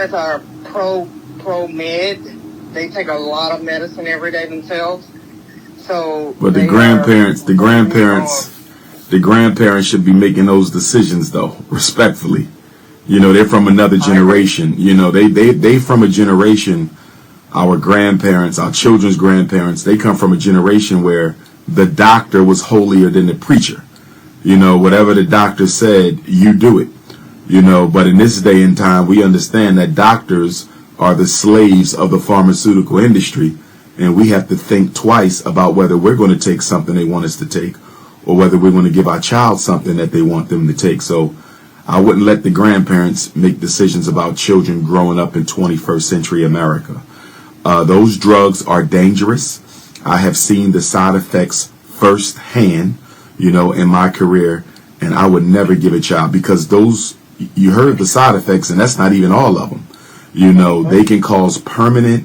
As are pro med, they take a lot of medicine every day themselves. So, but the grandparents should be making those decisions, though, respectfully. You know, they're from another generation. You know, they from a generation. Our grandparents, our children's grandparents, they come from a generation where the doctor was holier than the preacher. You know, whatever the doctor said, you do it. You know, but in this day and time, we understand that doctors are the slaves of the pharmaceutical industry, and we have to think twice about whether we're going to take something they want us to take, or whether we're going to give our child something that they want them to take. So I wouldn't let the grandparents make decisions about children growing up in 21st century America. Those drugs are dangerous. I have seen the side effects firsthand, you know, in my career, and I would never give a child, because those, you heard the side effects, and that's not even all of them. You know, they can cause permanent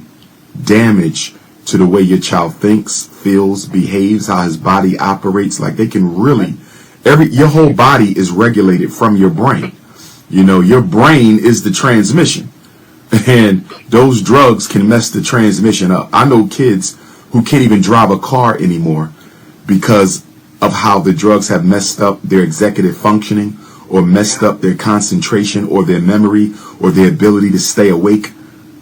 damage to the way your child thinks, feels, behaves, how his body operates. Like, they can really, your whole body is regulated from your brain. You know, your brain is the transmission, and those drugs can mess the transmission up. I know kids who can't even drive a car anymore because of how the drugs have messed up their executive functioning, or messed up their concentration, or their memory, or their ability to stay awake.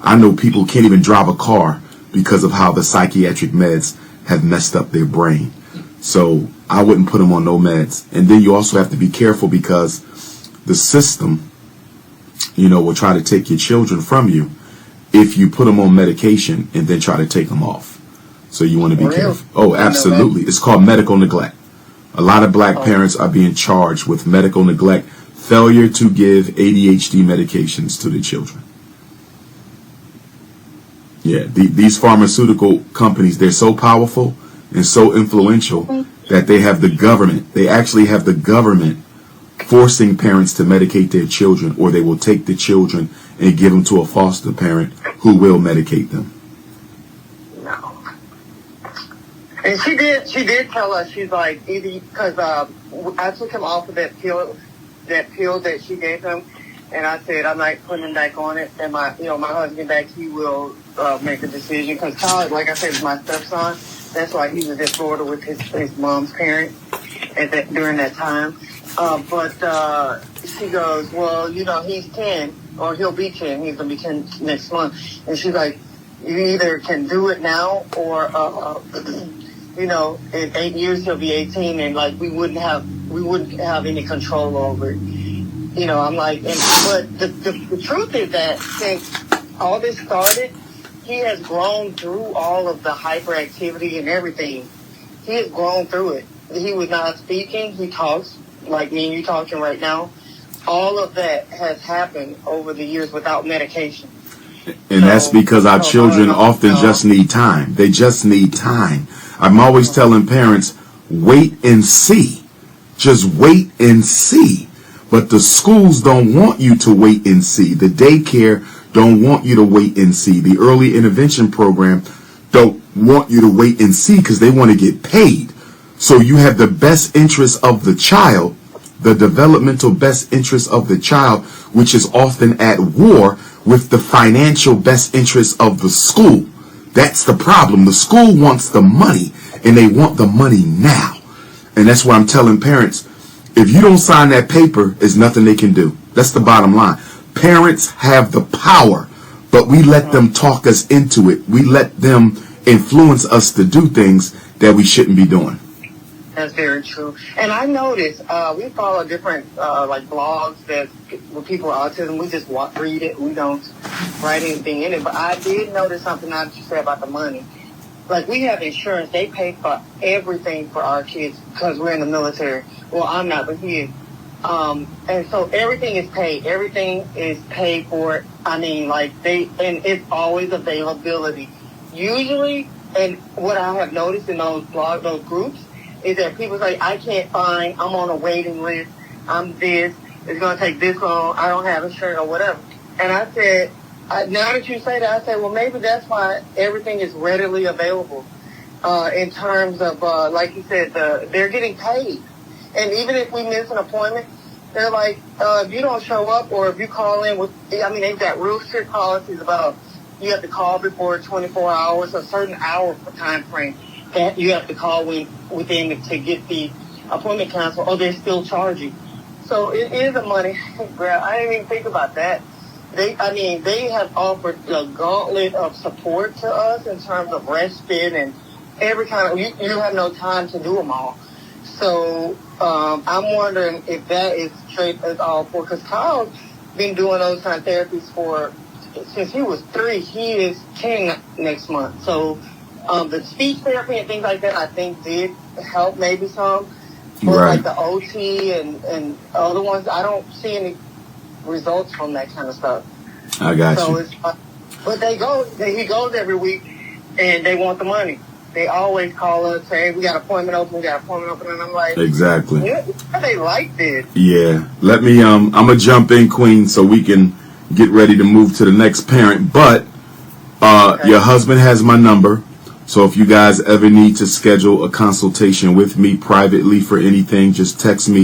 I know people who can't even drive a car because of how the psychiatric meds have messed up their brain. So I wouldn't put them on no meds. And then you also have to be careful, because the system, you know, will try to take your children from you if you put them on medication and then try to take them off. So you want to be careful. Oh, absolutely. It's called medical neglect. A lot of black parents are being charged with medical neglect, failure to give ADHD medications to their children. Yeah, these pharmaceutical companies, they're so powerful and so influential that they have the government. They actually have the government forcing parents to medicate their children, or they will take the children and give them to a foster parent who will medicate them. And she did tell us, she's like, either, because I took him off of that pill that she gave him, and I said I'm not putting him back on it, and my husband back, he will make a decision, because Todd, like I said, is my stepson. That's why he was in Florida with his mom's parents during that time. But she goes, well, you know, he's 10, or he'll be 10. He's gonna be 10 next month, and she's like, you either can do it now, or you know, in 8 years he'll be 18, and like we wouldn't have any control over it. You know, I'm like, but the truth is that since all this started, he has grown through all of the hyperactivity and everything. He has grown through it. He was not speaking. He talks like me and you talking right now. All of that has happened over the years without medication. And that's because our children often just need time. They just need time. I'm always telling parents, wait and see. Just wait and see. But the schools don't want you to wait and see. The daycare don't want you to wait and see. The early intervention program don't want you to wait and see, because they want to get paid. So you have the best interest of the child, the developmental best interest of the child, which is often at war with the financial best interest of the school. That's the problem. The school wants the money, and they want the money now. And that's why I'm telling parents, if you don't sign that paper, there's nothing they can do. That's the bottom line. Parents have the power, but we let them talk us into it. We let them influence us to do things that we shouldn't be doing. That's very true. And I noticed we follow different like blogs that with people with autism. We just read it. We don't write anything in it. But I did notice something that you said about the money. Like, we have insurance. They pay for everything for our kids because we're in the military. Well, I'm not, but he is. And so everything is paid. Everything is paid for. I mean, like, and it's always availability. Usually, and what I have noticed in those groups, is that people say, I can't find, I'm on a waiting list, I'm this, it's going to take this long, I don't have insurance or whatever. And I said, now that you say that, I said, well, maybe that's why everything is readily available in terms of, like you said, they're getting paid. And even if we miss an appointment, They're like, if you don't show up or if you call in with, I mean, they've got real strict policies about you have to call before 24 hours, a certain hour time frame that you have to call within to get the appointment canceled, or they're still charging. So it is a money grab. I didn't even think about that. They have offered a gauntlet of support to us in terms of respite and every kind of, you have no time to do them all. So I'm wondering if that is straight as all for, because Kyle's been doing those kind of therapies since he was 3. He is 10 next month. So the speech therapy and things like that, I think did help maybe some. But Right. like the OT and other ones, I don't see any results from that kind of stuff. I got So you. it's, but he goes every week, and they want the money. They always call us, say, hey, we got an appointment open, and I'm like, Exactly. yeah, they like this. Yeah. Let me, I'm going to jump in, Queen, so we can get ready to move to the next parent. But Okay. your husband has my number. So if you guys ever need to schedule a consultation with me privately for anything, just text me